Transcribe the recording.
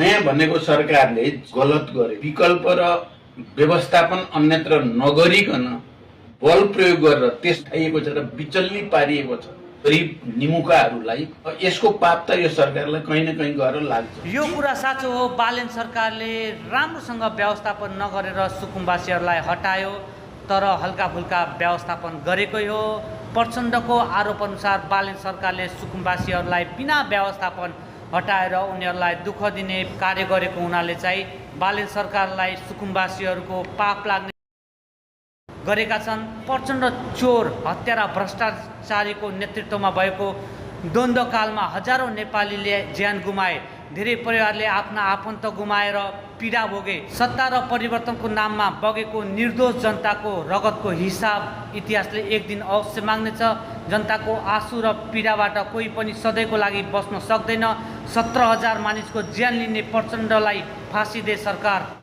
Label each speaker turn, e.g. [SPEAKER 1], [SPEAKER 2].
[SPEAKER 1] नयाँ भनेको सरकारले गलत गरे, विकल्प र व्यवस्थापन अन्यत्र नगरिकन बल प्रयोग गरेर त्यस थाइएको छ र विचल्ली पारिएको छ गरिब निमुखाहरूलाई। यसको पाप त यो सरकारलाई कहीँ न कहीँ गएर लाग्छ।
[SPEAKER 2] यो कुरा साँचो हो। बालेन सरकारले राम्रोसँग व्यवस्थापन नगरेर सुकुम्बासीहरूलाई हटायो, तर हल्का फुल्का व्यवस्थापन गरेकै हो। प्रचण्डको आरोप अनुसार बालेन सरकारले सुकुम्बासीहरूलाई बिना व्यवस्थापन हटाएर उनीहरूलाई दुःख दिने कार्य गरेको हुनाले चाहिँ बालेन सरकारलाई सुकुम्बासीहरूको पाप लाग्ने गरेका छन्। प्रचण्ड चोर, हत्यारा, भ्रष्टाचारीको नेतृत्वमा भएको द्वन्द्वकालमा हजारौँ नेपालीले ज्यान गुमाए, धेरै परिवारले आफ्ना आफन्त गुमाएर पीडा भोगे। सत्ता र परिवर्तनको नाममा बगेको निर्दोष जनताको रगतको हिसाब इतिहासले एक दिन अवश्य माग्नेछ। जनताको आँसु र पीडाबाट कोही पनि सधैँको लागि बस्न सक्दैन। 17,000 मानिसको ज्यान लिने प्रचण्डलाई फाँसी दे सरकार।